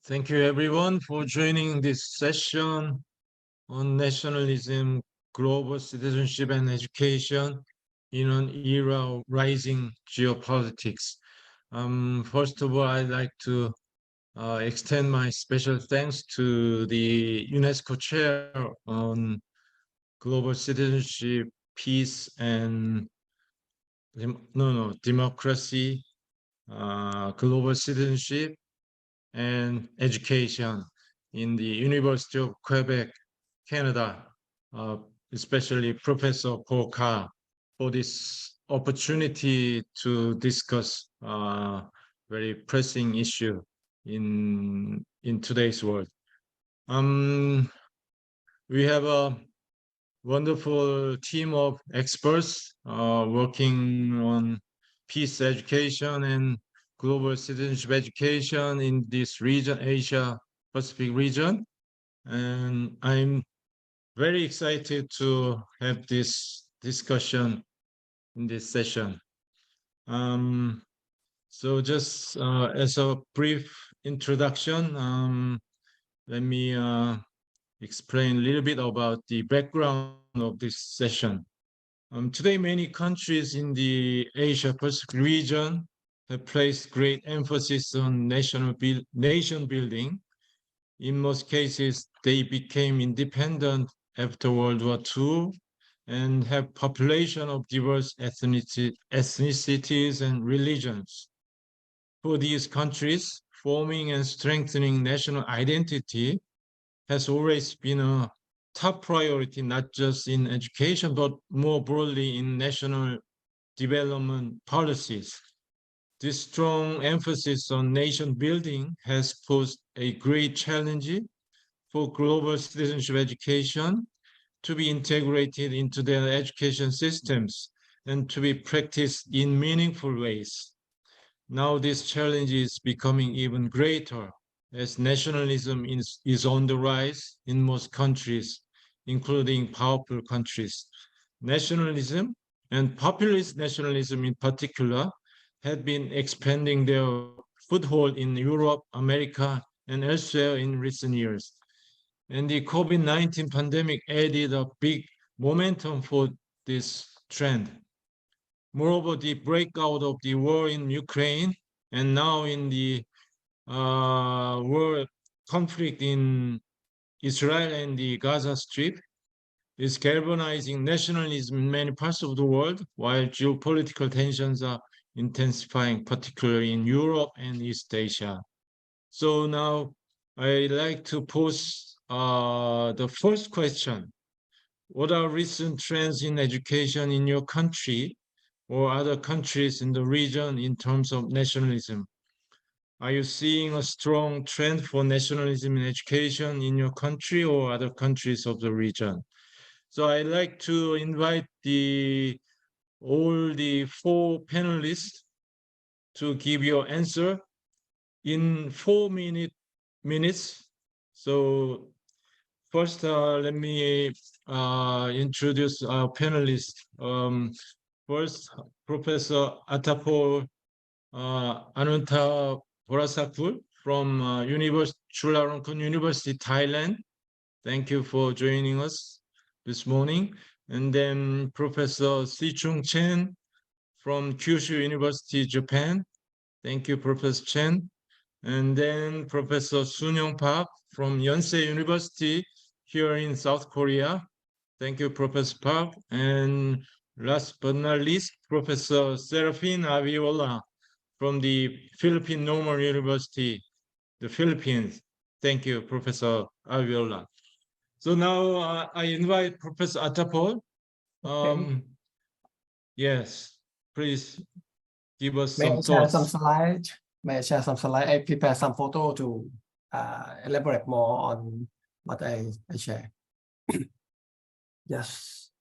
Thank you everyone for joining this session on nationalism, global citizenship and education in an era of rising geopolitics. First of all, I'd like to extend my special thanks to the UNESCO Chair on Global Citizenship, Peace and Democracy, Global Citizenship and Education in the University of Quebec, Canada, especially Professor Paul Carr, for this opportunity to discuss very pressing issue in today's world. We have a wonderful team of experts working on peace education and global citizenship education in this region, Asia Pacific region. And I'm very excited to have this discussion in this session. So just as a brief introduction, let me explain a little bit about the background of this session. Today, many countries in the Asia Pacific region have placed great emphasis on nation building. In most cases, they became independent after World War II and have population of diverse ethnicities and religions. For these countries, forming and strengthening national identity has always been a top priority, not just in education, but more broadly in national development policies. This strong emphasis on nation building has posed a great challenge for global citizenship education to be integrated into their education systems and to be practiced in meaningful ways. Now this challenge is becoming even greater as nationalism is on the rise in most countries, including powerful countries. Nationalism and populist nationalism in particular had been expanding their foothold in Europe, America, and elsewhere in recent years. And the COVID-19 pandemic added a big momentum for this trend. Moreover, the breakout of the war in Ukraine and now in the war conflict in Israel and the Gaza Strip is galvanizing nationalism in many parts of the world, while geopolitical tensions are intensifying, particularly in Europe and East Asia. So now I'd like to pose the first question. What are recent trends in education in your country or other countries in the region in terms of nationalism? Are you seeing a strong trend for nationalism in education in your country or other countries of the region? So I'd like to invite all the four panelists to give your answer in 4 minutes. So first, let me introduce our panelists. First, Professor Atapol Anunta Borasakul from Chulalongkorn University, Thailand. Thank you for joining us this morning. And then Professor Si-Chung Chen from Kyushu University, Japan. Thank you, Professor Chen. And then Professor Sun-Young Park from Yonsei University here in South Korea. Thank you, Professor Park. And last but not least, Professor Serafin Aviola from the Philippine Normal University, the Philippines. Thank you, Professor Aviola. So now I invite Professor Atapol. Yes, please give us some thoughts. Share some slides? May I share some slides? I prepare some photo to elaborate more on what I share. Yes.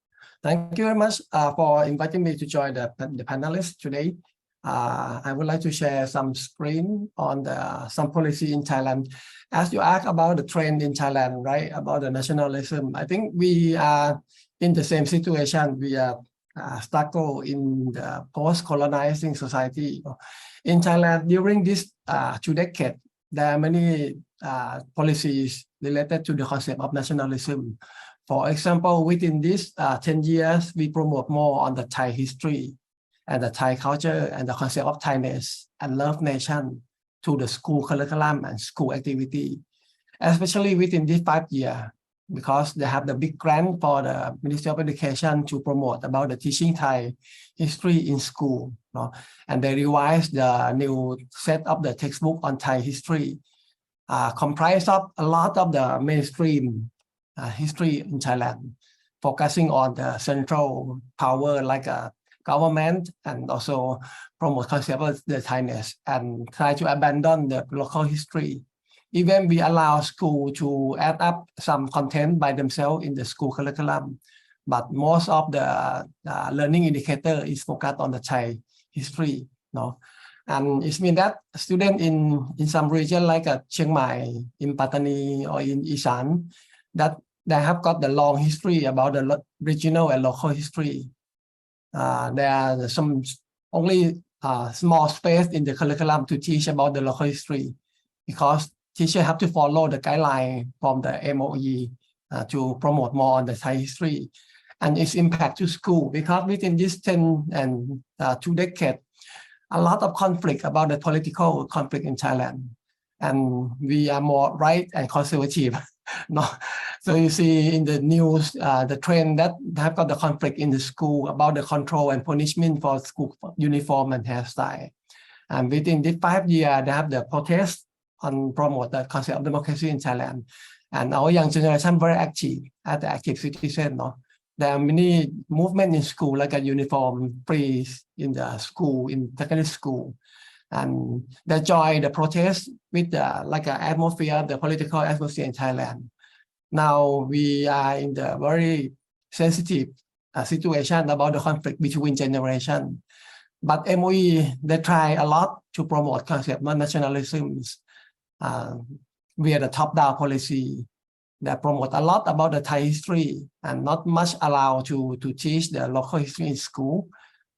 Thank you very much for inviting me to join the panelists today. I would like to share some screen on some policy in Thailand. As you asked about the trend in Thailand, right, about the nationalism, I think we are in the same situation. We are struggle in the post-colonizing society. In Thailand, during this 2 decades, there are many policies related to the concept of nationalism. For example, within this 10 years, we promote more on the Thai history and the Thai culture and the concept of Thainess and love nation to the school curriculum and school activity, especially within this 5 years, because they have the big grant for the Ministry of Education to promote about the teaching Thai history in school. And they revised the new set of the textbook on Thai history, comprised of a lot of the mainstream history in Thailand, focusing on the central power like a government, and also promote concept of the Thainess and try to abandon the local history. Even we allow school to add up some content by themselves in the school curriculum, but most of the learning indicator is focused on the Thai history. And it means that students in some region like Chiang Mai, in Pattani, or in Isan, that they have got the long history about the regional and local history. There are some only small space in the curriculum to teach about the local history, because teachers have to follow the guideline from the MOE to promote more on the Thai history and its impact to school, because within this 10 and 2 decades, a lot of conflict about the political conflict in Thailand, and we are more right and conservative. So you see in the news, the trend that have got the conflict in the school about the control and punishment for school uniform and hairstyle. And within this 5 years, they have the protest on promote the concept of democracy in Thailand. And our young generation very active as the active citizen. There are many movements in school, like a uniform free in the school, in secondary school. And they join the protest with like an atmosphere, the political atmosphere in Thailand. Now we are in the very sensitive situation about the conflict between generations. But MOE, they try a lot to promote concept of nationalism via the top-down policy that promote a lot about the Thai history and not much allowed to teach the local history in school.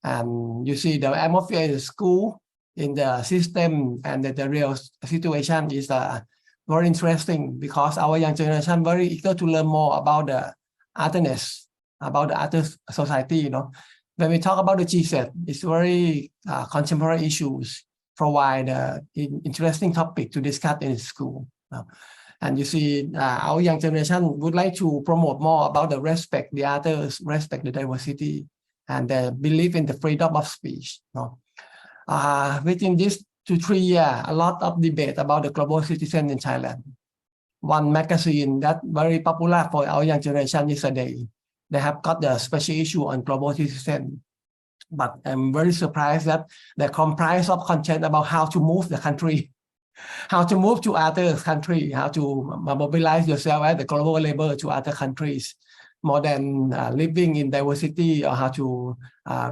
And you see the atmosphere in the school, in the system, and the real situation is very interesting, because our young generation very eager to learn more about the otherness, about the other society. When we talk about the GSET, it's very contemporary issues, provide interesting topic to discuss in school. And you see our young generation would like to promote more about the respect the others, respect the diversity, and believe in the freedom of speech. Within this 2 to 3 years, a lot of debate about the global citizen in Thailand. One magazine that very popular for our young generation is Day. They have got the special issue on global citizen. But I'm very surprised that they comprise of content about how to move the country, how to move to other countries, how to mobilize yourself as the global labor to other countries, more than living in diversity, or how to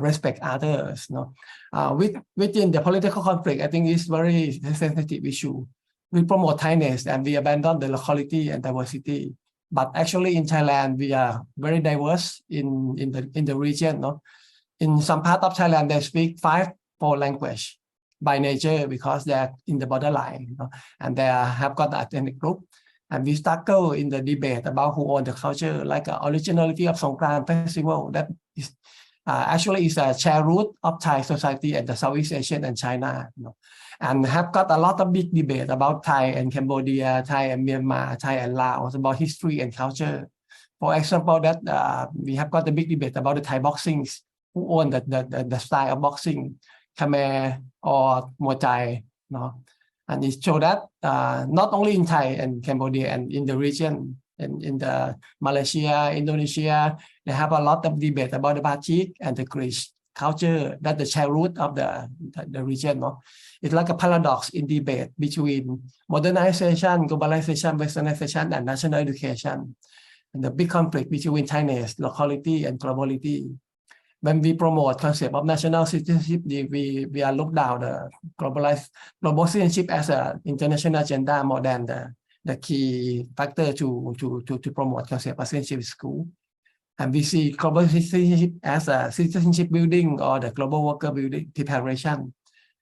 respect others. Within the political conflict, I think it's very sensitive issue. We promote Thainess and we abandon the locality and diversity. But actually in Thailand, we are very diverse in the region. In some part of Thailand, they speak 4 languages by nature, because they are in the borderline, and they have got the ethnic group. And we struggle in the debate about who owns the culture, like originality of Songkran festival. That is actually is a shared root of Thai society and the Southeast Asian and China. And have got a lot of big debate about Thai and Cambodia, Thai and Myanmar, Thai and Laos, about history and culture. For example, that we have got the big debate about the Thai boxing, who own the style of boxing, Khmer or Muay Thai. And it shows that not only in Thai and Cambodia and in the region, in the Malaysia, Indonesia, they have a lot of debate about the Bajik and the Greek culture, that the shared root of the region. It's like a paradox in debate between modernization, globalization, westernization, and national education. And the big conflict between Thainess, locality, and globality. When we promote concept of national citizenship, we are look down the global citizenship as an international agenda more than the key factor to promote concept of citizenship in school. And we see global citizenship as a citizenship building or the global worker building preparation.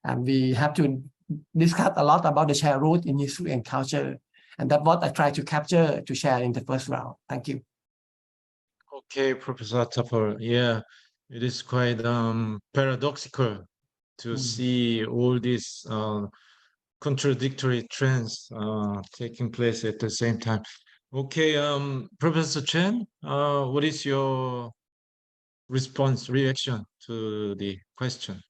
And we have to discuss a lot about the shared root in history and culture. And that's what I try to capture to share in the first round. Thank you. Okay, Professor Tupper. Yeah, it is quite paradoxical to see all these contradictory trends taking place at the same time. Okay, Professor Chen, what is your reaction to the question?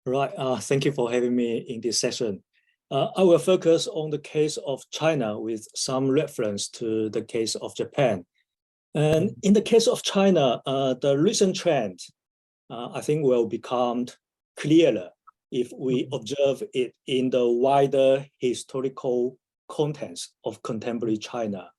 Right. Thank you for having me in this session. I will focus on the case of China with some reference to the case of Japan. And in the case of China, the recent trend, I think, will become clearer if we observe it in the wider historical context of contemporary China.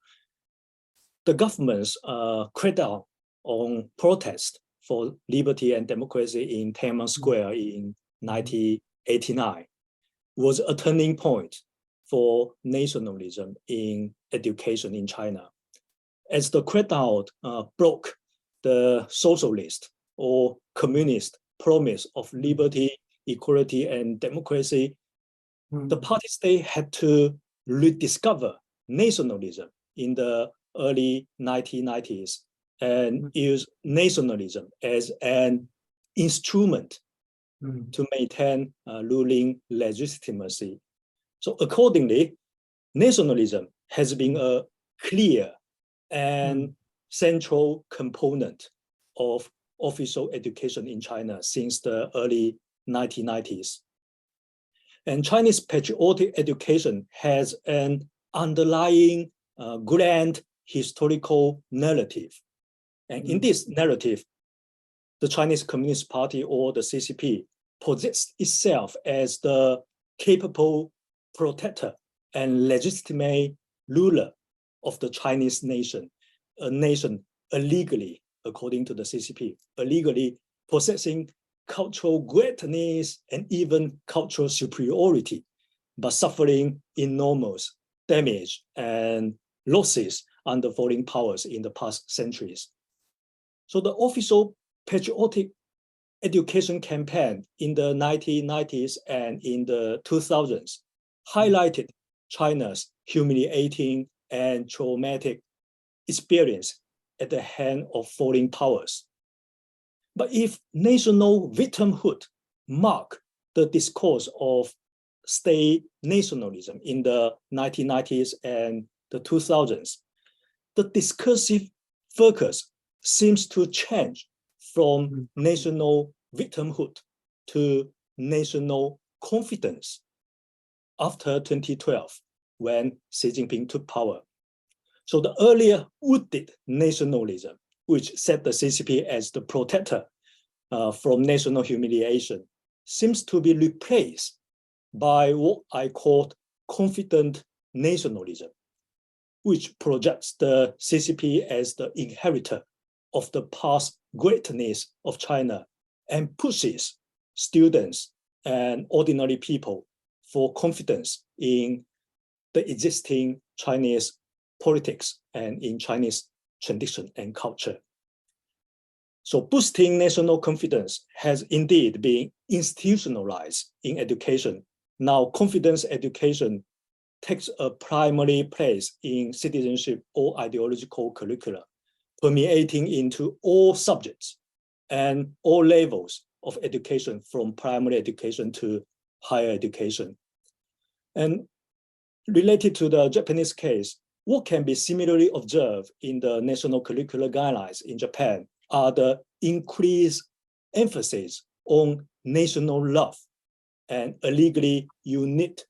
The government's crackdown on protest for liberty and democracy in Tiananmen Square in 1989 was a turning point for nationalism in education in China. As the crackdown broke the socialist or communist promise of liberty, equality, and democracy, the party state had to rediscover nationalism in the early 1990s and use nationalism as an instrument to maintain ruling legitimacy. So accordingly, nationalism has been a clear and central component of official education in China since the early 1990s. And Chinese patriotic education has an underlying grand historical narrative. And in this narrative, the Chinese Communist Party, or the CCP, positions itself as the capable protector and legitimate ruler of the Chinese nation, a nation illegally, according to the CCP, illegally possessing cultural greatness and even cultural superiority, but suffering enormous damage and losses under foreign powers in the past centuries. So the official patriotic education campaign in the 1990s and in the 2000s highlighted China's humiliating and traumatic experience at the hand of foreign powers. But if national victimhood marked the discourse of state nationalism in the 1990s and the 2000s, the discursive focus seems to change from national victimhood to national confidence after 2012, when Xi Jinping took power. So the earlier wounded nationalism, which set the CCP as the protector from national humiliation, seems to be replaced by what I call confident nationalism, which projects the CCP as the inheritor of the past greatness of China and pushes students and ordinary people for confidence in the existing Chinese politics and in Chinese tradition and culture. So boosting national confidence has indeed been institutionalized in education. Now confidence education takes a primary place in citizenship or ideological curricula, permeating into all subjects and all levels of education, from primary education to higher education. And related to the Japanese case, what can be similarly observed in the national curricular guidelines in Japan are the increased emphasis on national love and a legally unique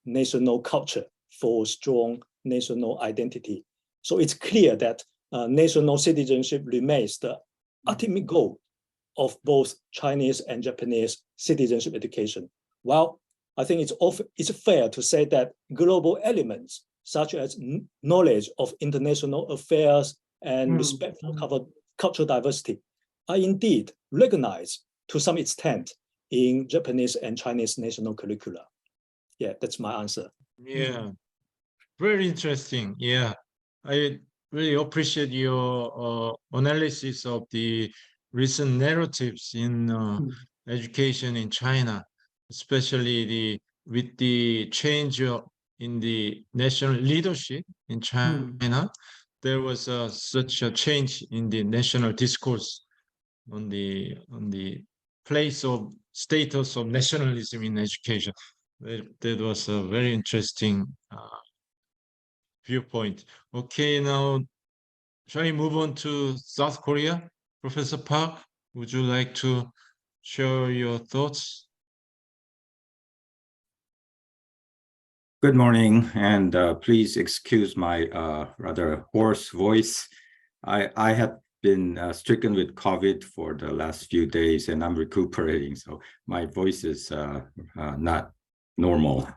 national culture for strong national identity. So it's clear that national citizenship remains the ultimate goal of both Chinese and Japanese citizenship education. While I think it's fair to say that global elements such as knowledge of international affairs and respect for cultural diversity are indeed recognized to some extent in Japanese and Chinese national curricula. Yeah, that's my answer. Yeah, very interesting. Yeah, I really appreciate your analysis of the recent narratives in education in China, especially with the change in the national leadership in China, there was such a change in the national discourse on the place of status of nationalism in education. That was a very interesting viewpoint. Okay, now shall we move on to South Korea? Professor Park, would you like to share your thoughts? Good morning, and please excuse my rather hoarse voice. I have been stricken with COVID for the last few days, and I'm recuperating, so my voice is not normal.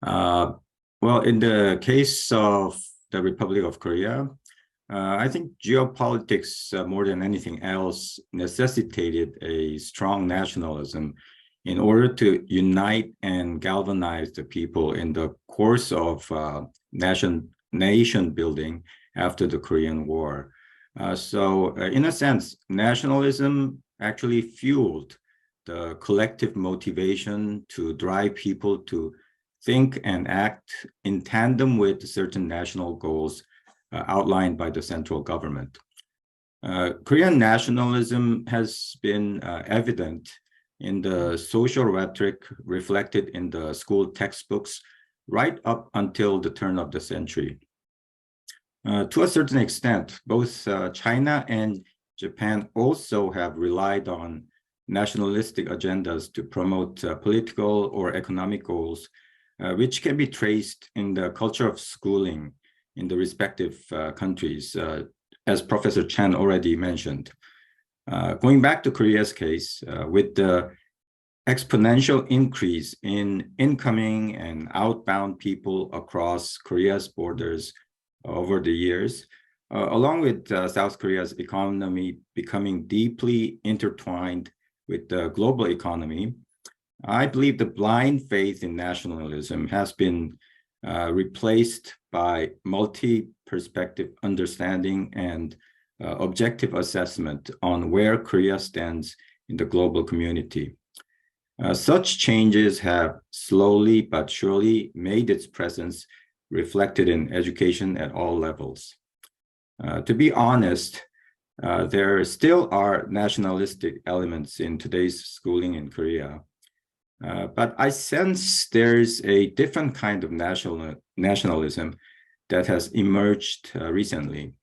Well, in the case of the Republic of Korea, I think geopolitics, more than anything else, necessitated a strong nationalism in order to unite and galvanize the people in the course of nation building after the Korean War. So in a sense, nationalism actually fueled the collective motivation to drive people to think and act in tandem with certain national goals outlined by the central government. Korean nationalism has been evident in the social rhetoric reflected in the school textbooks right up until the turn of the century. To a certain extent, both China and Japan also have relied on nationalistic agendas to promote political or economic goals, which can be traced in the culture of schooling in the respective countries, as Professor Chan already mentioned. Going back to Korea's case, with the exponential increase in incoming and outbound people across Korea's borders over the years, along with South Korea's economy becoming deeply intertwined with the global economy, I believe the blind faith in nationalism has been replaced by multi-perspective understanding and objective assessment on where Korea stands in the global community. Such changes have slowly but surely made its presence reflected in education at all levels. To be honest, there still are nationalistic elements in today's schooling in Korea, but I sense there's a different kind of nationalism that has emerged recently.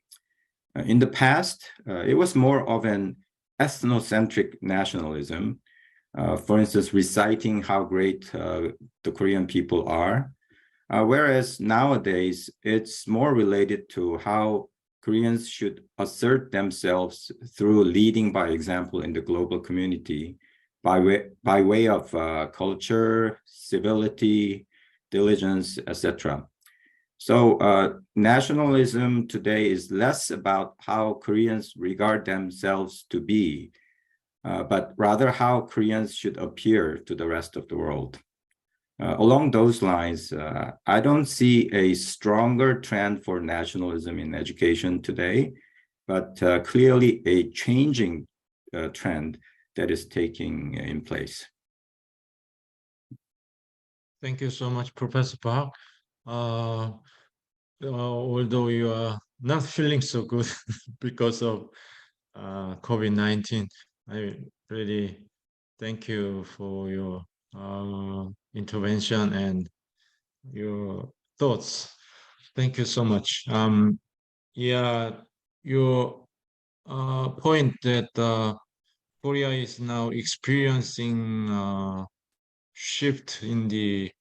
In the past, it was more of an ethnocentric nationalism, for instance, reciting how great the Korean people are, whereas nowadays it's more related to how Koreans should assert themselves through leading by example in the global community by way of culture, civility, diligence, etc. So nationalism today is less about how Koreans regard themselves to be, but rather how Koreans should appear to the rest of the world. Along those lines, I don't see a stronger trend for nationalism in education today, but clearly a changing trend that is taking in place. Thank you so much, Professor Park. Although you are not feeling so good because of COVID-19, I really thank you for your intervention and your thoughts. Thank you so much. Yeah, your point that Korea is now experiencing shift in the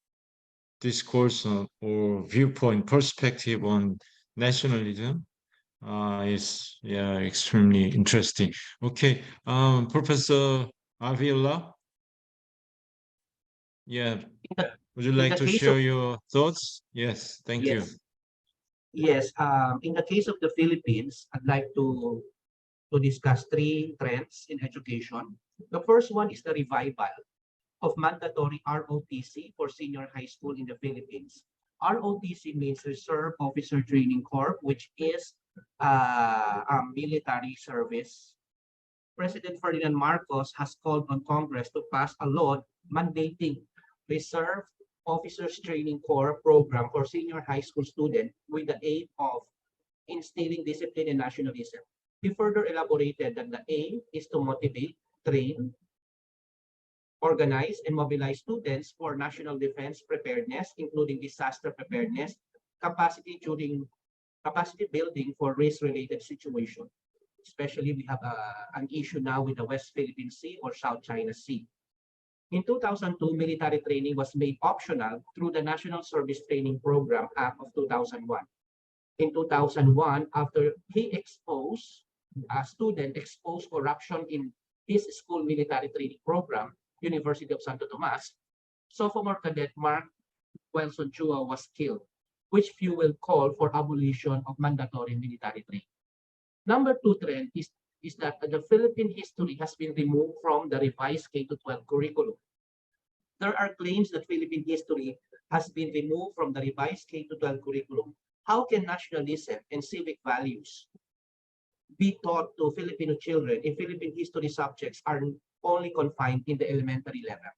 discourse or viewpoint perspective on nationalism is extremely interesting. Okay, Professor Avila, would you like to share your thoughts? Yes, thank you. Yes, in the case of the Philippines, I'd like to discuss three trends in education. The first one is the revival of mandatory ROTC for senior high school in the Philippines. ROTC means Reserve Officer Training Corps, which is a military service. President Ferdinand Marcos has called on Congress to pass a law mandating reserve Officers Training Corps program for senior high school students with the aim of instilling discipline and nationalism. He further elaborated that the aim is to motivate, train, organize, and mobilize students for national defense preparedness, including disaster preparedness, capacity building for race-related situations. Especially, we have an issue now with the West Philippine Sea or South China Sea. In 2002, military training was made optional through the National Service Training Program Act of 2001. In 2001, after a student exposed corruption in his school military training program, University of Santo Tomas, sophomore cadet Mark Wilson Chua was killed, which fueled call for abolition of mandatory military training. Number two trend is that the Philippine history has been removed from the revised K-12 curriculum. There are claims that Philippine history has been removed from the revised K-12 curriculum. How can nationalism and civic values be taught to Filipino children if Philippine history subjects are only confined in the elementary level?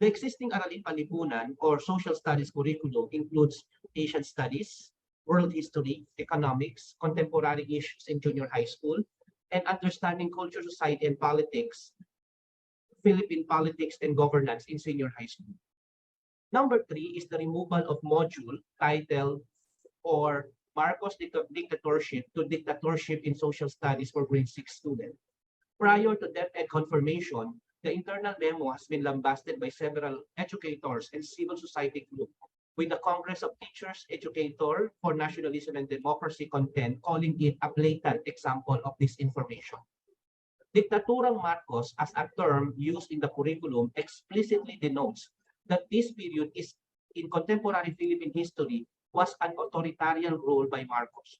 The existing Aralin Panlipunan or social studies curriculum includes Asian studies, world history, economics, contemporary issues in junior high school, and understanding culture, society, and politics, Philippine politics and governance in senior high school. Number three is the removal of module titled or Marcos dictatorship to dictatorship in social studies for grade 6 students. Prior to DepEd confirmation, the internal memo has been lambasted by several educators and civil society groups, with the Congress of Teachers Educator for Nationalism and Democracy content calling it a blatant example of disinformation. Dictaturang Marcos, as a term used in the curriculum, explicitly denotes that this period is in contemporary Philippine history was an authoritarian rule by Marcos.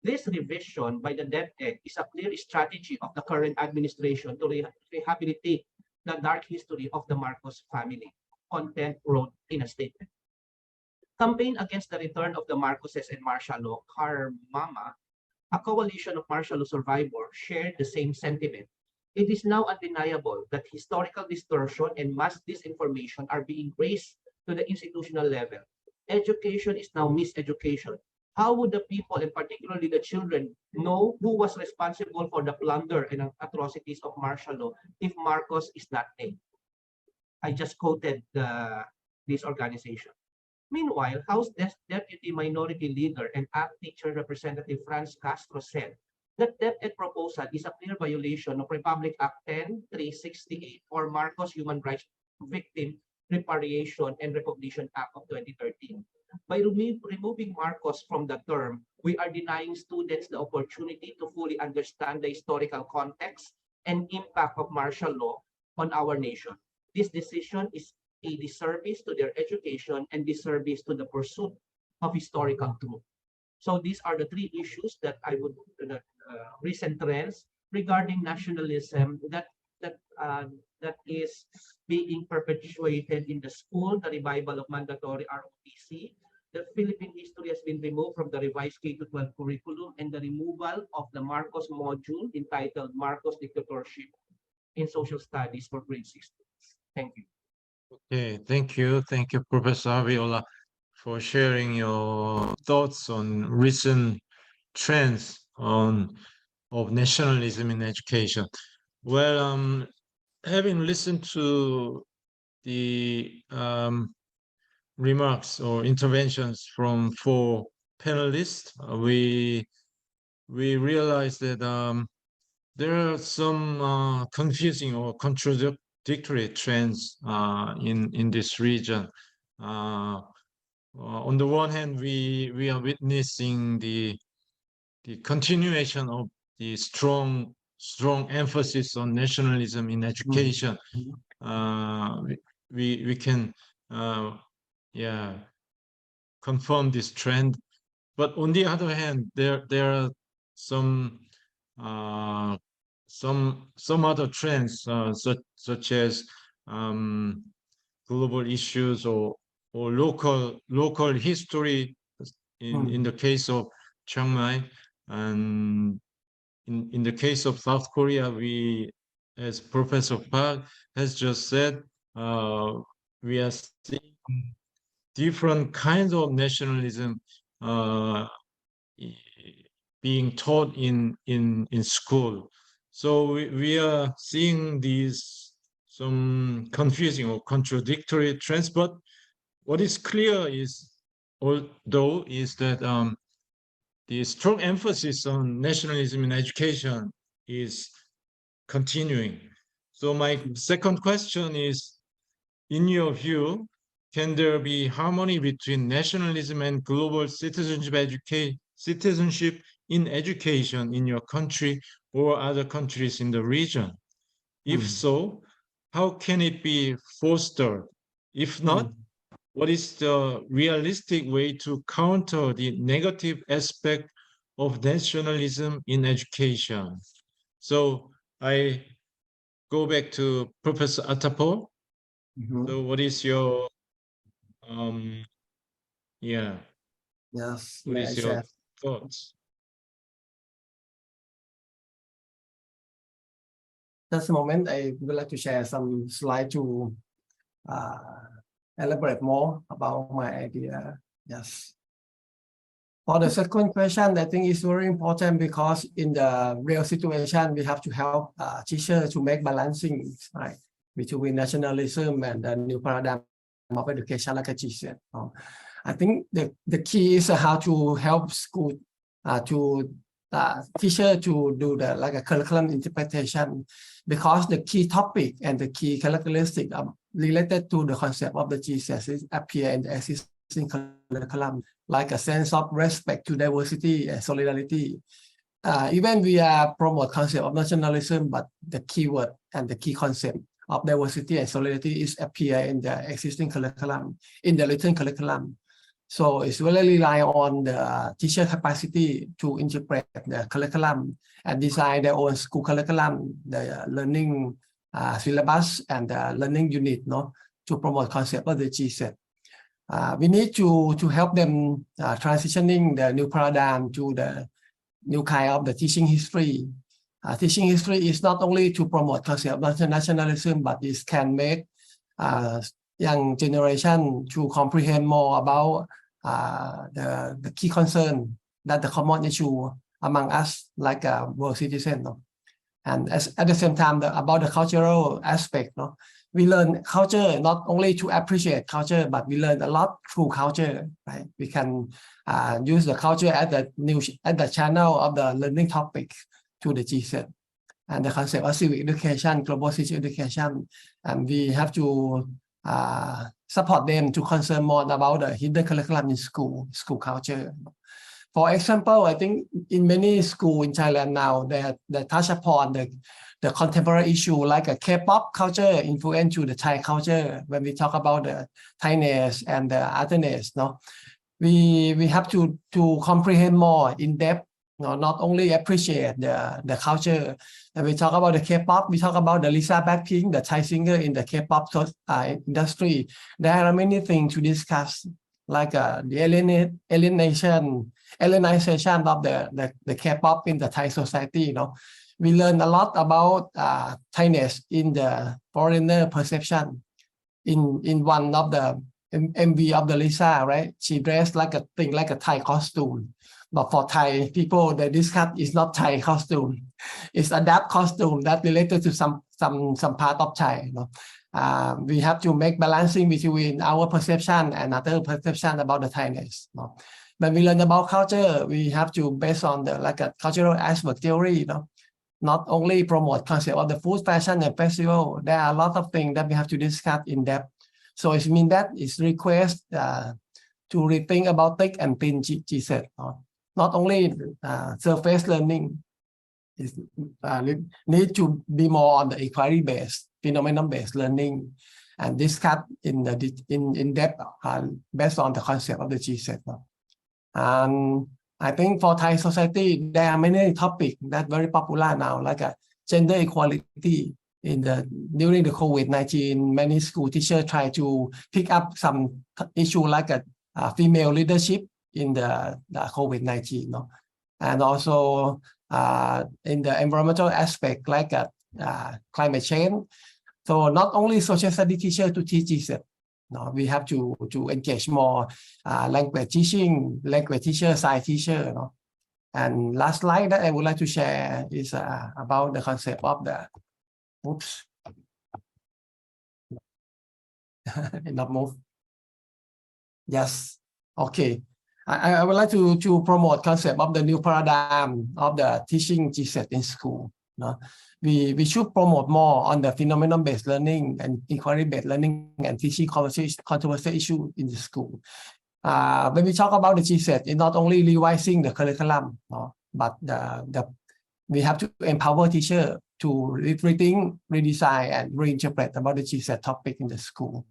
This revision by the DepEd is a clear strategy of the current administration to rehabilitate the dark history of the Marcos family, content wrote in a statement. Campaign against the return of the Marcoses and martial law, Mama, a coalition of martial law survivors, shared the same sentiment. It is now undeniable that historical distortion and mass disinformation are being raised to the institutional level. Education is now miseducation. How would the people, and particularly the children, know who was responsible for the plunder and atrocities of martial law if Marcos is not named? I just quoted this organization. Meanwhile, House Deputy Minority Leader and ACT Teacher Representative Franz Castro said that DepEd proposal is a clear violation of Republic Act 10-368 or Marcos Human Rights Victim Reparation and Recognition Act of 2013. By removing Marcos from the term, we are denying students the opportunity to fully understand the historical context and impact of martial law on our nation. This decision is a disservice to their education and disservice to the pursuit of historical truth. So these are the three issues that I would recent trends regarding nationalism that is being perpetuated in the school, the revival of mandatory ROTC. The Philippine history has been removed from the revised K-12 curriculum and the removal of the Marcos module entitled Marcos Dictatorship in Social Studies for grade 6. Thank you. Okay, thank you. Thank you, Professor Aviola, for sharing your thoughts on recent trends of nationalism in education. Well, having listened to the remarks or interventions from 4 panelists, we realized that there are some confusing or contradictory trends in this region. On the one hand, we are witnessing the continuation of the strong emphasis on nationalism in education. We can confirm this trend, but on the other hand, there are some other trends such as global issues or local history in the case of Chiang Mai, and in the case of South Korea, we, as Professor Park has just said, we are seeing different kinds of nationalism being taught in school. So we are seeing these some confusing or contradictory trends, but what is clear is, although, is that the strong emphasis on nationalism in education is continuing. So my second question is, in your view, can there be harmony between nationalism and global citizenship in education in your country or other countries in the region? If so, how can it be fostered? If not, what is the realistic way to counter the negative aspect of nationalism in education? So I go back to Professor Atapo. So what is your Yes, what may I is your share? thoughts? Just a moment, I would like to share some slide to elaborate more about my idea. Yes. For the second question, I think it's very important because in the real situation, we have to help teachers to make balancing, right, between nationalism and the new paradigm of education, like I said. I think the key is how to help school to teacher to do the like a curriculum interpretation, because the key topic and the key characteristic are related to the concept of the GCSE appear in the existing curriculum, like a sense of respect to diversity and solidarity. Even we are promote concept of nationalism, but the keyword and the key concept of diversity and solidarity is appear in the existing curriculum, in the written curriculum. So it's really rely on the teacher capacity to interpret the curriculum and design their own school curriculum, the learning syllabus and the learning unit, no, to promote concept of the GCSE. We need to help them transitioning the new paradigm to the new kind of the teaching history. Teaching history is not only to promote concept of nationalism, but it can make young generation to comprehend more about the key concern that the common issue among us, like a world citizen. No? And at the same time, about the cultural aspect, no? We learn culture not only to appreciate culture, but we learn a lot through culture. Right? We can use the culture as the channel of the learning topic to the GCSE. And the concept of civic education, global citizen education, and we have to support them to concern more about the hidden curriculum in school culture. For example, I think in many schools in Thailand now, they touch upon the contemporary issue like a K-pop culture influence to the Thai culture. When we talk about the Thainess and the otherness, no, we have to comprehend more in depth. No, not only appreciate the culture. When we talk about the K-pop, we talk about the Lisa Blackpink, the Thai singer in the K-pop industry. There are many things to discuss, like the alienization of the K-pop in the Thai society. You know, we learn a lot about Thainess in the foreigner perception. In one of the MV of the Lisa, right? She dressed like a Thai costume. But for Thai people, they discuss is not Thai costume. It's a adapt costume that related to some part of Thai. You know? We have to make balancing between our perception and other perception about the Thainess. You know? When we learn about culture, we have to based on the like a cultural aspect theory. You know? Not only promote concept of the food, fashion, and festival. There are a lot of things that we have to discuss in depth. So it means that it's request to rethink about tech and pin GCSE. Not only surface learning, need to be more on the inquiry-based, phenomenon-based learning, and discuss in depth based on the concept of the GCSE. And I think for Thai society, there are many topics that very popular now, like gender equality. During the COVID-19, many school teachers try to pick up some issue like female leadership in the COVID-19, no? And also in the environmental aspect, like climate change. So not only social study teacher to teach GCSE, No, we have to engage more language teaching, language teacher, science teacher. No? And last slide that I would like to share is about the concept of the, oops, not move. Yes, okay. I would like to promote concept of the new paradigm of the teaching GCSET in school. No? We should promote more on the phenomenon-based learning and inquiry-based learning and teaching controversial issue in the school. When we talk about the GCSET, it's not only revising the curriculum, no, but we have to empower teachers to rethink, redesign, and reinterpret about the GCSET topic in the school.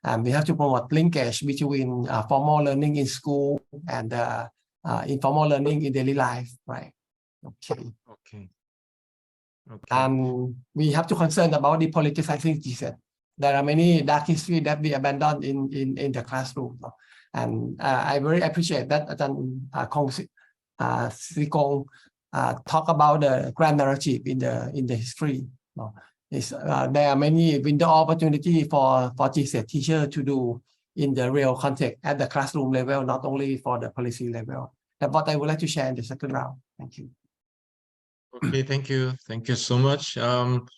And we have to promote linkage between formal learning in school and informal learning in daily life, right? Okay. Okay. We have to concern about the politicizing GCSET. There are many dark history that we abandoned in the classroom. No? And I very appreciate that Kong Sikong talk about the grand narrative in the history. No? There are many window opportunity for GCSET teacher to do in the real context at the classroom level, not only for the policy level. That's what I would like to share in the second round. Thank you. Okay, thank you. Thank you so much. Thank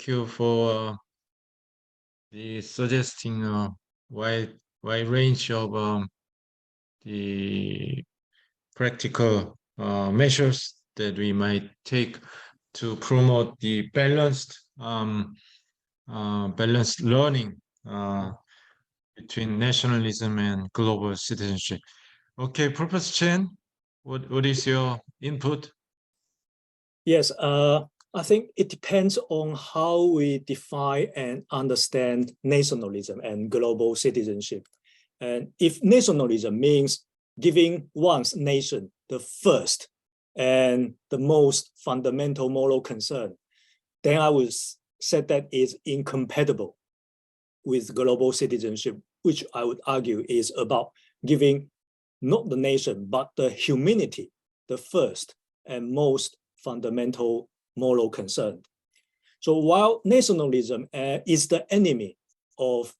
you for the suggesting wide range of the practical measures that we might take to promote the balanced learning between nationalism and global citizenship. Okay, Professor Chen, what is your input? Yes, I think it depends on how we define and understand nationalism and global citizenship. And if nationalism means giving one's nation the first and the most fundamental moral concern, then I would say that is incompatible with global citizenship, which I would argue is about giving not the nation, but the humanity the first and most fundamental moral concern. So while nationalism is the enemy of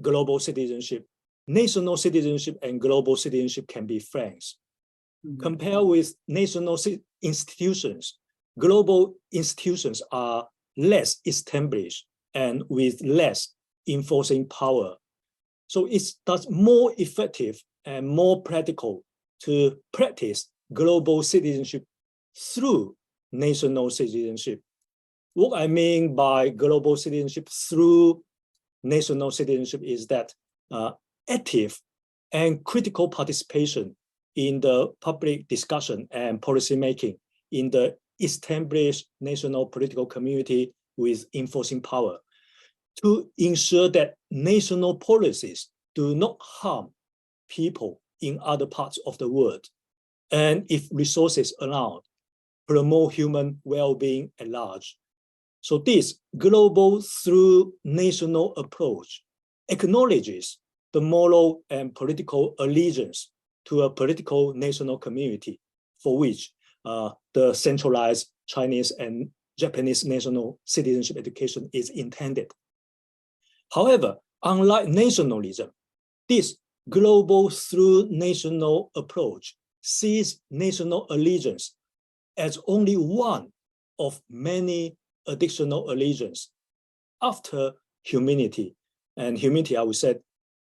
global citizenship, national citizenship and global citizenship can be friends. Compared with national institutions, global institutions are less established and with less enforcing power. So it's thus more effective and more practical to practice global citizenship through national citizenship. What I mean by global citizenship through national citizenship is that active and critical participation in the public discussion and policy making in the established national political community with enforcing power to ensure that national policies do not harm people in other parts of the world, and if resources allow, promote human well-being at large. So this global through national approach acknowledges the moral and political allegiance to a political national community for which the centralized Chinese and Japanese national citizenship education is intended. However, unlike nationalism, this global through national approach sees national allegiance as only one of many additional allegiance after humanity. And humanity, I would say,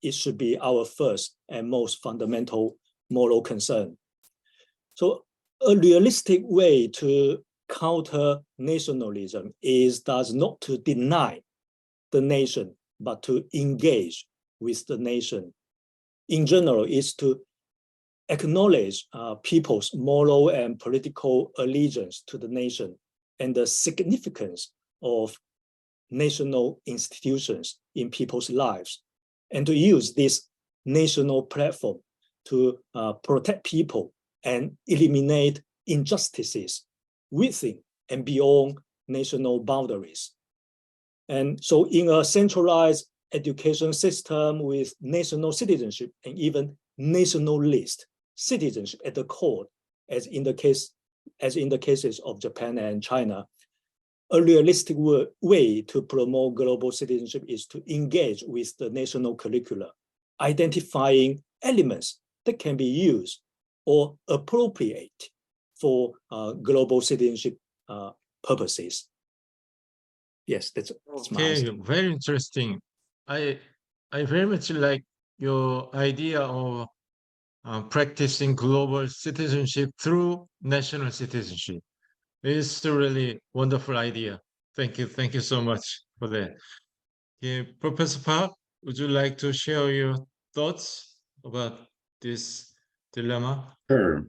it should be our first and most fundamental moral concern. So a realistic way to counter nationalism is thus not to deny the nation, but to engage with the nation. In general, is to acknowledge people's moral and political allegiance to the nation and the significance of national institutions in people's lives, and to use this national platform to protect people and eliminate injustices within and beyond national boundaries. And so in a centralized education system with national citizenship and even nationalist citizenship at the core, as in the cases of Japan and China, a realistic way to promote global citizenship is to engage with the national curricula, identifying elements that can be used or appropriate for global citizenship purposes. Yes, that's my Okay, answer. very interesting. I very much like your idea of practicing global citizenship through national citizenship. It's a really wonderful idea. Thank you so much for that. Okay, Professor Park, would you like to share your thoughts about this dilemma? Sure.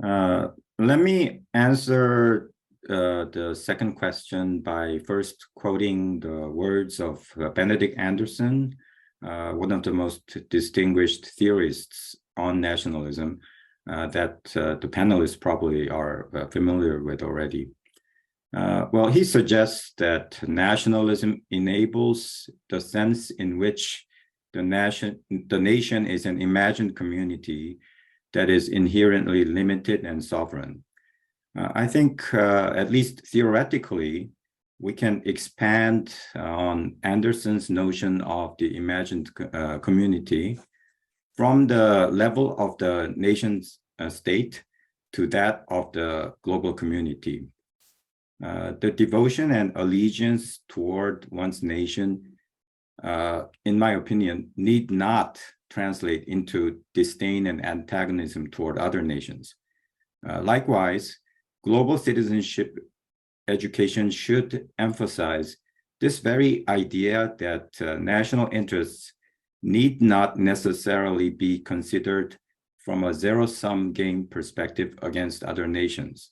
Let me answer the second question by first quoting the words of Benedict Anderson, one of the most distinguished theorists on nationalism that the panelists probably are familiar with already. Well, he suggests that nationalism enables the sense in which the nation is an imagined community that is inherently limited and sovereign. I think, at least theoretically, we can expand on Anderson's notion of the imagined community from the level of the nation's state to that of the global community. The devotion and allegiance toward one's nation, in my opinion, need not translate into disdain and antagonism toward other nations. Likewise, global citizenship education should emphasize this very idea that national interests need not necessarily be considered from a zero-sum game perspective against other nations.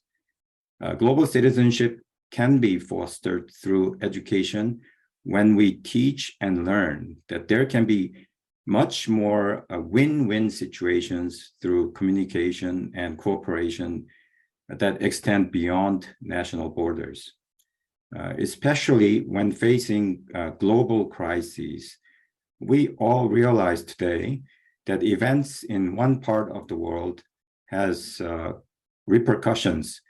Global citizenship can be fostered through education when we teach and learn that there can be much more win-win situations through communication and cooperation that extend beyond national borders. Especially when facing global crises, we all realize today that events in one part of the world has repercussions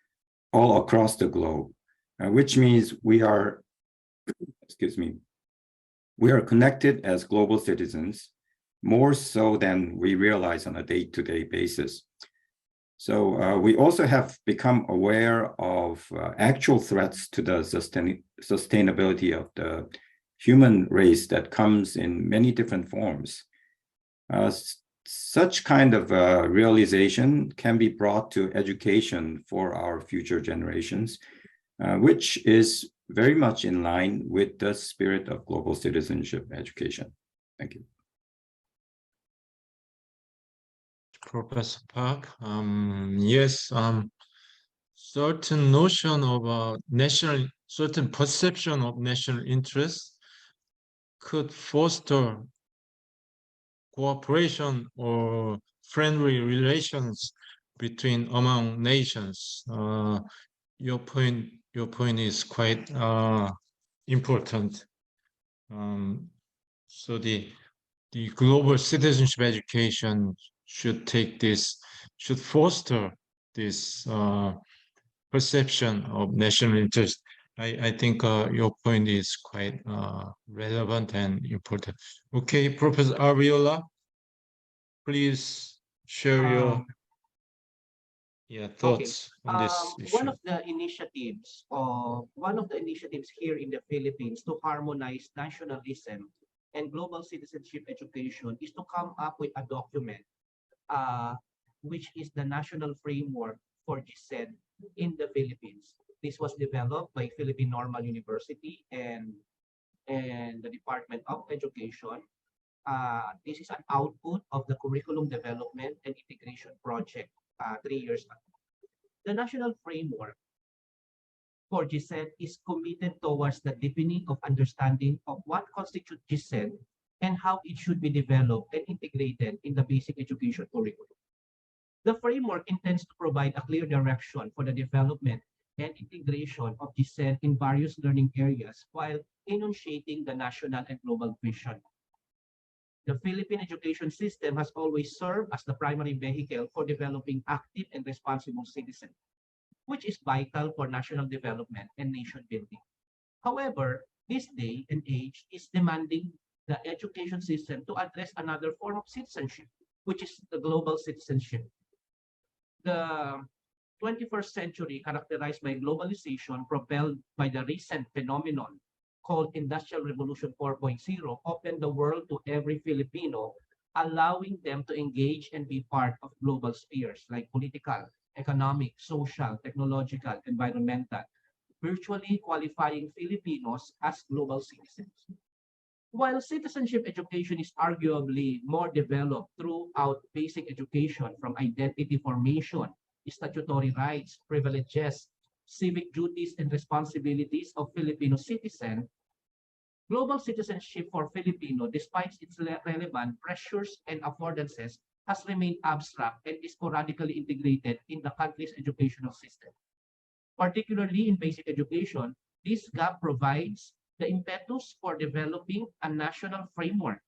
all across the globe, which means we are, we are connected as global citizens more so than we realize on a day-to-day basis. So we also have become aware of actual threats to the sustainability of the human race that comes in many different forms. Such kind of realization can be brought to education for our future generations, which is very much in line with the spirit of global citizenship education. Thank you. Professor Park, yes, certain notion of certain perception of national interest could foster cooperation or friendly relations among nations. Your point is quite important. So the global citizenship education should foster this perception of national interest. I think your point is quite relevant and important. Okay, Professor Arviola, please share your thoughts on this issue. One of the initiatives here in the Philippines to harmonize nationalism and global citizenship education is to come up with a document, which is the National Framework for GCED in the Philippines. This was developed by Philippine Normal University and the Department of Education. This is an output of the Curriculum Development and Integration Project 3 years ago. The National Framework for GCED is committed towards the deepening of understanding of what constitutes GCED and how it should be developed and integrated in the basic education curriculum. The framework intends to provide a clear direction for the development and integration of GCED in various learning areas while enunciating the national and global vision. The Philippine education system has always served as the primary vehicle for developing active and responsible citizens. which is vital for national development and nation building. However, this day and age is demanding the education system to address another form of citizenship, which is the global citizenship. The 21st century, characterized by globalization propelled by the recent phenomenon called Industrial Revolution 4.0, opened the world to every Filipino, allowing them to engage and be part of global spheres like political, economic, social, technological, environmental, virtually qualifying Filipinos as global citizens. While citizenship education is arguably more developed throughout basic education, from identity formation, statutory rights, privileges, civic duties, and responsibilities of Filipino citizens, global citizenship for Filipino, despite its relevant pressures and affordances, has remained abstract and is sporadically integrated in the country's educational system. Particularly in basic education, this gap provides the impetus for developing a national framework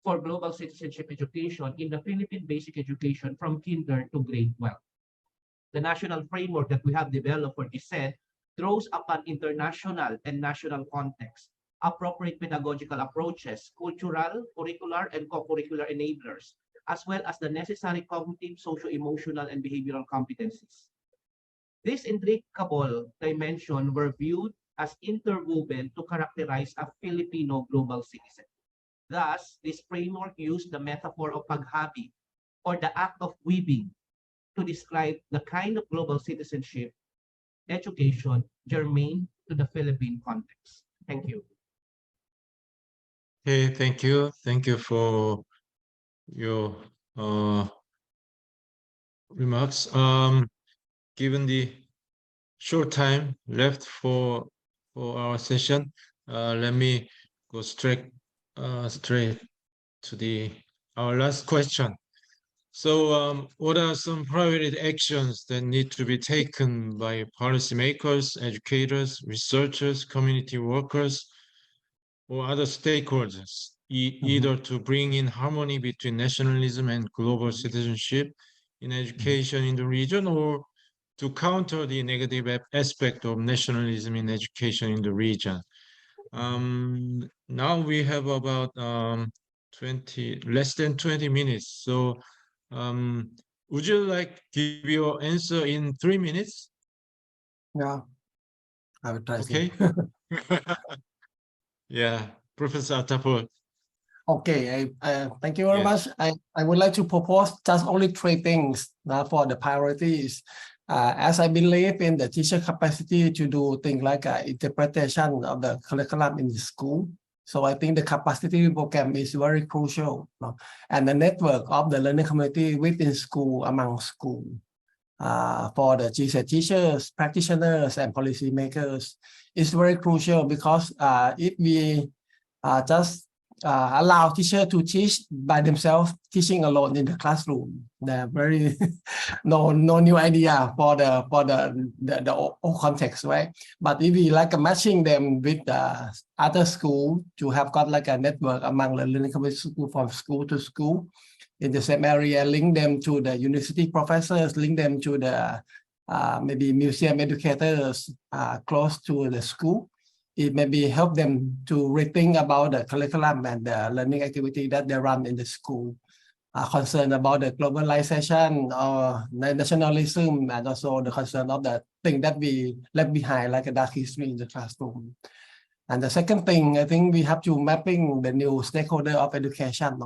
for global citizenship education in the Philippine basic education from kinder to grade 12. The national framework that we have developed for this set draws upon international and national context, appropriate pedagogical approaches, cultural, curricular, and co-curricular enablers, as well as the necessary cognitive, socio-emotional, and behavioral competencies. These intricable dimensions were viewed as interwoven to characterize a Filipino global citizen. Thus, this framework used the metaphor of paghabi, or the act of weaving, to describe the kind of global citizenship education germane to the Philippine context. Thank you. Okay, thank you. Thank you for your remarks. Given the short time left for our session, let me go straight to our last question. So, what are some priority actions that need to be taken by policymakers, educators, researchers, community workers, or other stakeholders, either to bring in harmony between nationalism and global citizenship in education in the region, or to counter the negative aspect of nationalism in education in the region? Now we have about less than 20 minutes. So would you like to give your answer in 3 minutes? Yeah, I will try. Okay. Yeah, Professor Atapol. Okay, thank you very much. I would like to propose just only 3 things for the priorities. As I believe in the teacher capacity to do things like interpretation of the curriculum in the school. So I think the capacity program is very crucial, and the network of the learning community within school, among school, for the GCSET teachers, practitioners, and policymakers is very crucial, because if we just allow teachers to teach by themselves, teaching alone in the classroom, they're very no new idea for the whole context, right? But if we like matching them with the other school to have got like a network among the learning community from school to school in the same area, link them to the university professors, link them to the maybe museum educators close to the school. It maybe help them to rethink about the curriculum and the learning activity that they run in the school, concern about the globalization or nationalism, and also the concern of the thing that we left behind, like a dark history in the classroom. And the second thing, I think we have to mapping the new stakeholder of education.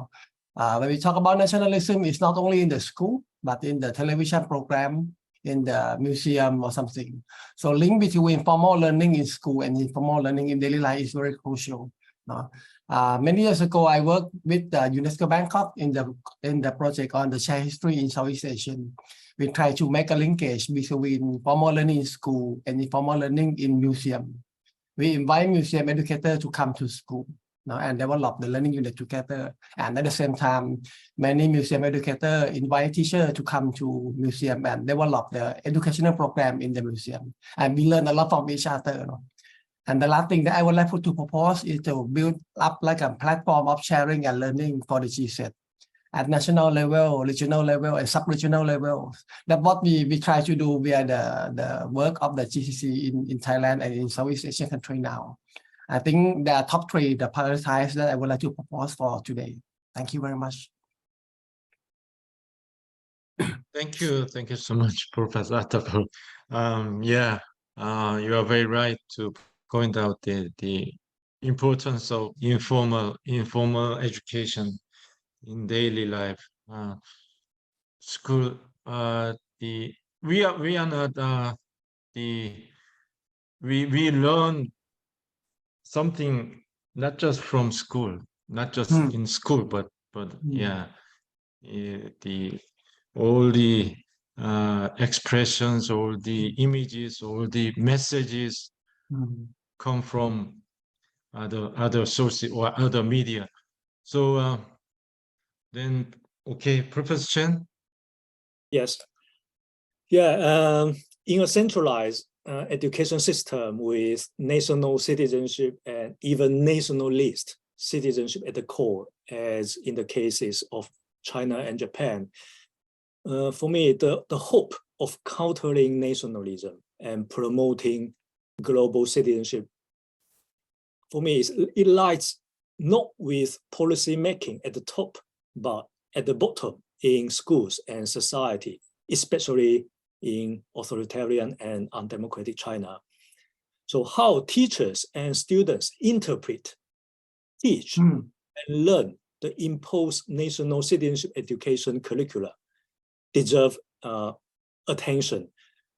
When we talk about nationalism, it's not only in the school, but in the television program, in the museum or something. So link between formal learning in school and informal learning in daily life is very crucial. Many years ago, I worked with UNESCO Bangkok in the project on the shared history in Southeast Asia. We try to make a linkage between formal learning in school and informal learning in museum. We invite museum educators to come to school and develop the learning unit together. And at the same time, many museum educators invite teachers to come to museum and develop the educational program in the museum. And we learn a lot from each other. And the last thing that I would like to propose is to build up like a platform of sharing and learning for the GCSET. at national level, regional level, and sub-regional level. That's what we try to do via the work of the GCC in Thailand and in Southeast Asian country now. I think there are top 3 the prioritize that I would like to propose for today. Thank you very much. Thank you so much, Professor Attapul. Yeah, you are very right to point out the importance of informal education in daily life. School, we are not we learn something not just from school, not just in school, but yeah, all the expressions, all the images, all the messages come from other sources or other media. So then, okay, Professor Chen. Yes. Yeah. In a centralized education system with national citizenship and even nationalist citizenship at the core, as in the cases of China and Japan, for me, the hope of countering nationalism and promoting global citizenship, for me, it lies not with policy making at the top, but at the bottom in schools and society, especially in authoritarian and undemocratic China. So how teachers and students interpret, teach, and learn the imposed national citizenship education curricula deserve attention.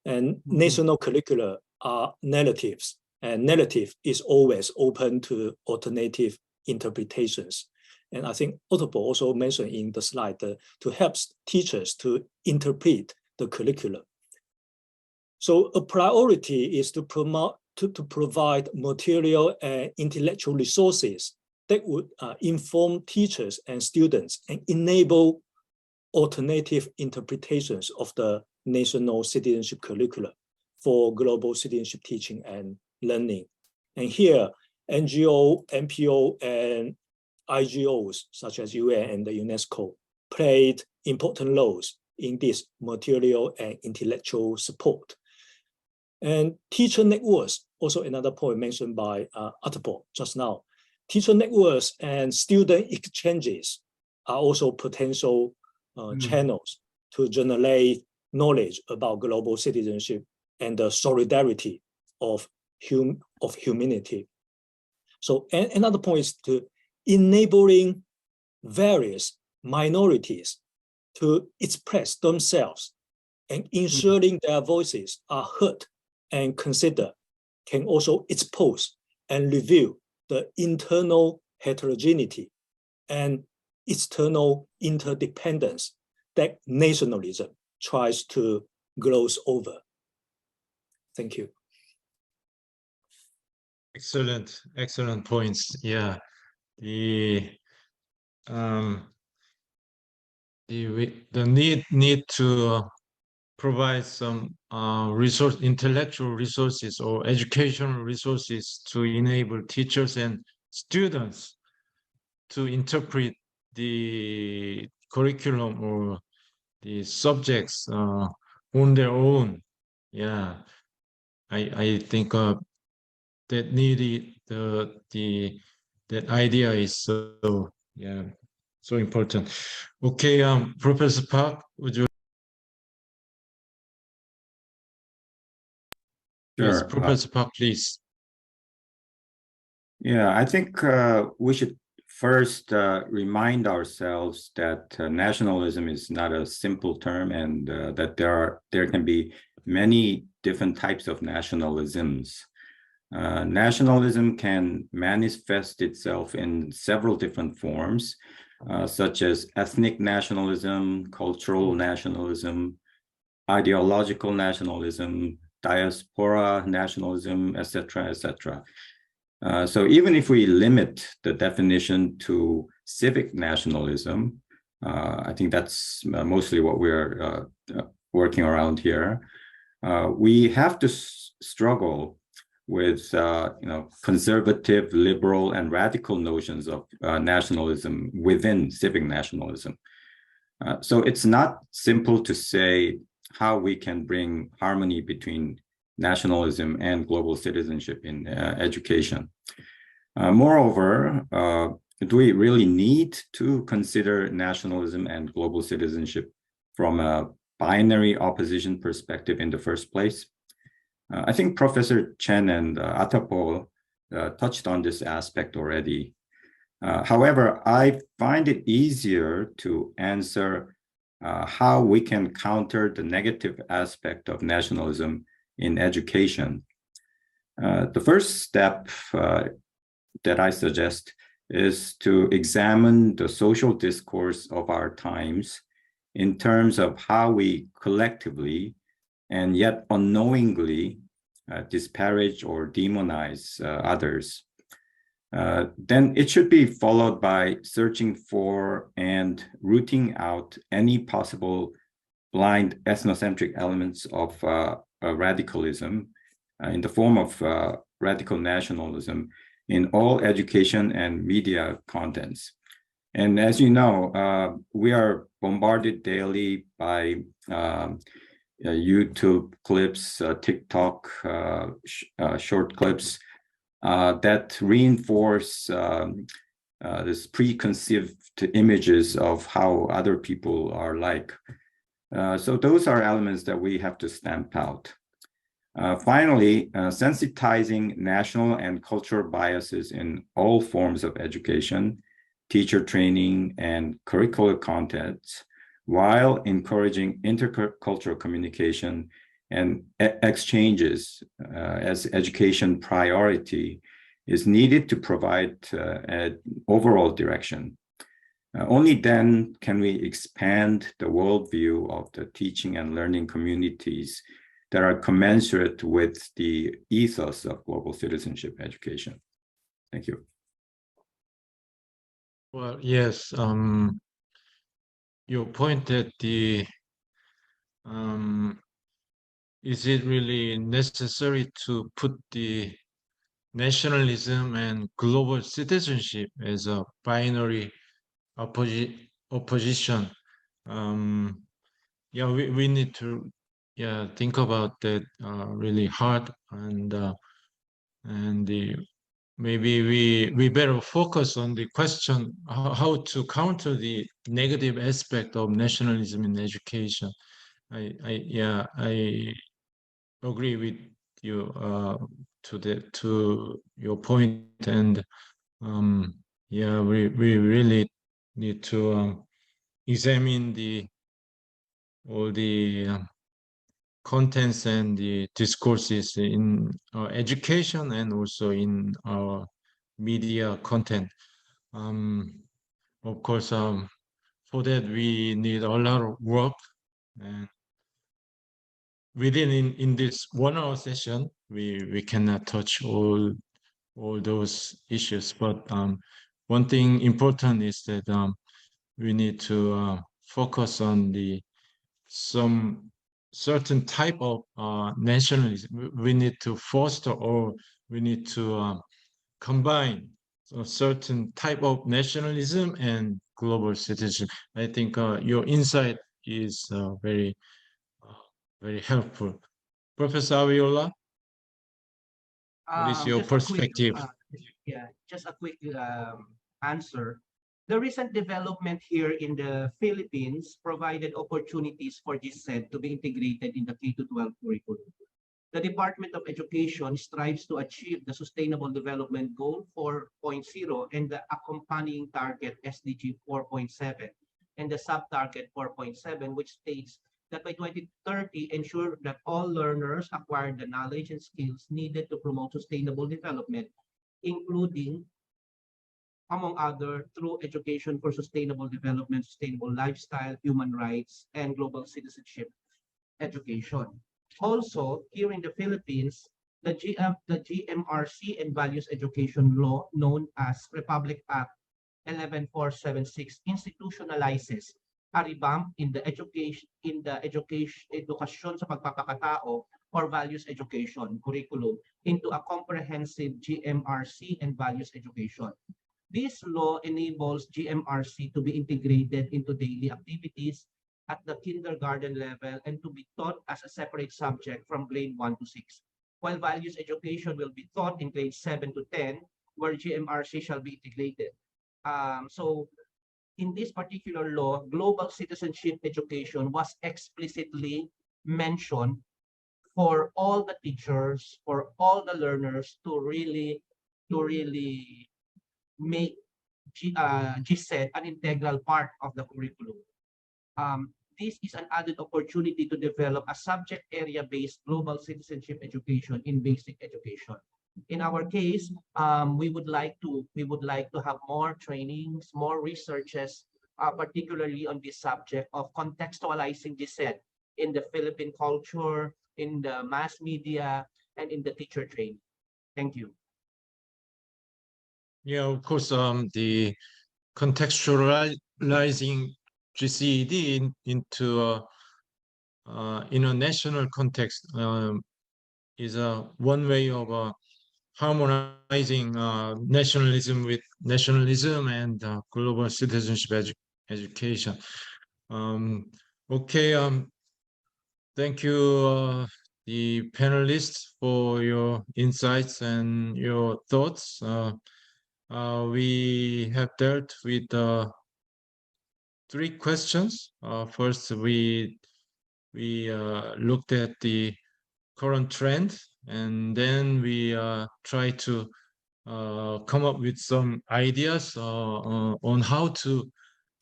And national curricula are narratives, and narrative is always open to alternative interpretations. And I think Attapul also mentioned in the slide to help teachers to interpret the curriculum. So a priority is to provide material and intellectual resources that would inform teachers and students and enable alternative interpretations of the national citizenship curricula for global citizenship teaching and learning. And here, NGO, NPO, and IGOs such as UN and the UNESCO played important roles in this material and intellectual support. And teacher networks, also another point mentioned by Attapul just now. Teacher networks and student exchanges are also potential channels to generate knowledge about global citizenship and the solidarity of humanity. So another point is to enabling various minorities to express themselves and ensuring their voices are heard and considered can also expose and reveal the internal heterogeneity and external interdependence that nationalism tries to gloss over. Thank you. Excellent points. Yeah, the need to provide some intellectual resources or educational resources to enable teachers and students to interpret the curriculum or the subjects on their own. Yeah, I think that needed that idea is so important. Okay, Professor Park, would you? Sure. Yes, Professor Park, please. Yeah, I think we should first remind ourselves that nationalism is not a simple term, and that there can be many different types of nationalisms. Nationalism can manifest itself in several different forms, such as ethnic nationalism, cultural nationalism, ideological nationalism, diaspora nationalism, etc., etc. So even if we limit the definition to civic nationalism, I think that's mostly what we're working around here. We have to struggle with conservative, liberal, and radical notions of nationalism within civic nationalism. So it's not simple to say how we can bring harmony between nationalism and global citizenship in education. Moreover, do we really need to consider nationalism and global citizenship from a binary opposition perspective in the first place? I think Professor Chen and Atapol touched on this aspect already. However, I find it easier to answer how we can counter the negative aspect of nationalism in education. The first step that I suggest is to examine the social discourse of our times in terms of how we collectively and yet unknowingly disparage or demonize others. Then it should be followed by searching for and rooting out any possible blind ethnocentric elements of radicalism in the form of radical nationalism in all education and media contents. And as you know, we are bombarded daily by YouTube clips, TikTok short clips that reinforce this preconceived images of how other people are like. So those are elements that we have to stamp out. Finally, sensitizing national and cultural biases in all forms of education, teacher training, and curricular contents, while encouraging intercultural communication and exchanges as education priority is needed to provide an overall direction. Only then can we expand the worldview of the teaching and learning communities that are commensurate with the ethos of global citizenship education. Thank you. Well, yes, your point that is it really necessary to put the nationalism and global citizenship as a binary opposition? Yeah, we need to think about that really hard, and maybe we better focus on the question how to counter the negative aspect of nationalism in education. I agree with you to your point, and we really need to examine all the contents and the discourses in our education and also in our media content. Of course, for that we need a lot of work, and within in this 1 hour session, we cannot touch all those issues. But one thing important is that we need to focus on some certain type of nationalism. We need to foster, or we need to combine a certain type of nationalism and global citizenship. I think your insight is very helpful. Professor Aviola, what is your perspective? Just a quick answer. The recent development here in the Philippines provided opportunities for GCED to be integrated in the K-12 curriculum. The Department of Education strives to achieve the Sustainable Development Goal 4.0 and the accompanying target SDG 4.7 and the sub-target 4.7, which states that by 2030, ensure that all learners acquire the knowledge and skills needed to promote sustainable development, including, among other, through education for sustainable development, sustainable lifestyle, human rights, and global citizenship education. Also, here in the Philippines, the GMRC and Values Education Law, known as Republic Act 11476, institutionalizes a revamp in the edukasyon sa pagpapakatao or values education curriculum into a comprehensive GMRC and values education. This law enables GMRC to be integrated into daily activities at the kindergarten level and to be taught as a separate subject from grade 1 to 6, while values education will be taught in grades 7 to 10, where GMRC shall be integrated. So in this particular law, global citizenship education was explicitly mentioned for all the teachers, for all the learners to really make GCET an integral part of the curriculum. This is an added opportunity to develop a subject area-based global citizenship education in basic education. In our case, we would like to have more trainings, more researches, particularly on this subject of contextualizing GCET in the Philippine culture, in the mass media, and in the teacher training. Thank you. Yeah, of course, the contextualizing GCED into in a national context is one way of harmonizing nationalism with nationalism and global citizenship education. Okay, thank you, the panelists, for your insights and your thoughts. We have dealt with 3 questions. First, we looked at the current trend, and then we try to come up with some ideas on how to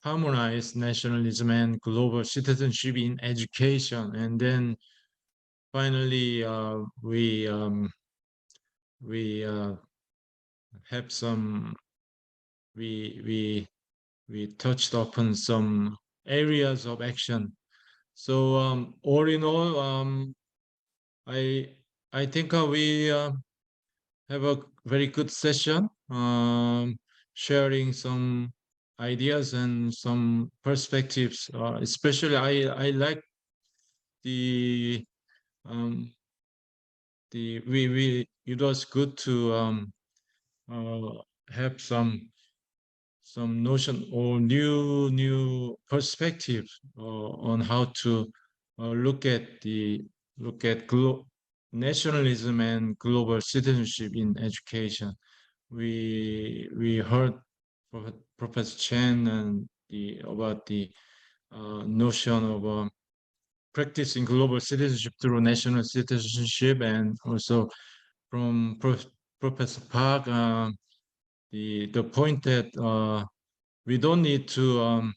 harmonize nationalism and global citizenship in education. And then finally, we have some we touched upon some areas of action. So all in all, I think we have a very good session, sharing some ideas and some perspectives. Especially, I like the it was good to have some notion or new perspective on how to look at nationalism and global citizenship in education. We heard Professor Chen and about the notion of practicing global citizenship through national citizenship, and also from Professor Park, the point that we don't need to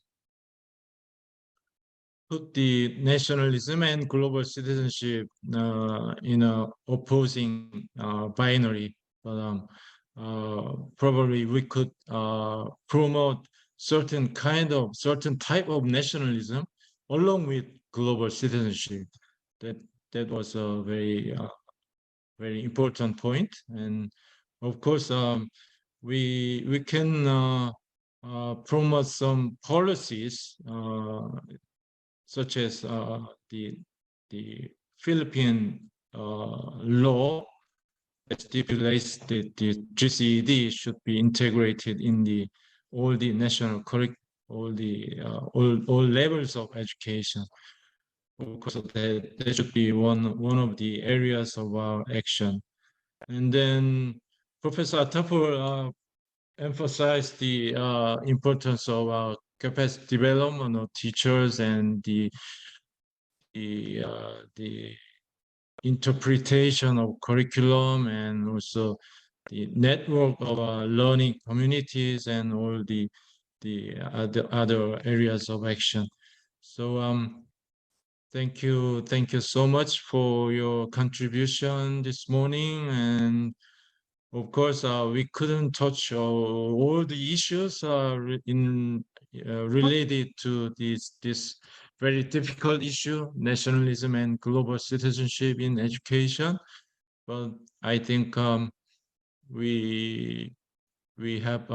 put the nationalism and global citizenship in a opposing binary, but probably we could promote certain type of nationalism along with global citizenship. That was a very important point. And of course, we can promote some policies such as the Philippine law that stipulates that the GCED should be integrated in all the national all levels of education. Of course, that should be one of the areas of our action. And then Professor Atapur emphasized the importance of capacity development of teachers and the interpretation of curriculum, and also the network of learning communities and all the other areas of action. So thank you so much for your contribution this morning. And of course, we couldn't touch all the issues related to this very difficult issue, nationalism and global citizenship in education. But I think we have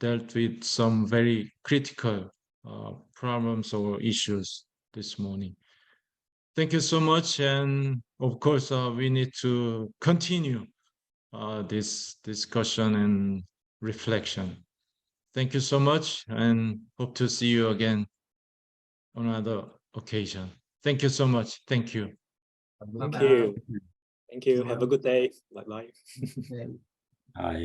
dealt with some very critical problems or issues this morning. Thank you so much. And of course, we need to continue this discussion and reflection. Thank you so much, and hope to see you again on another occasion. Thank you so much. Thank you. Thank you. Thank you. Have a good day. Bye-bye. Okay. I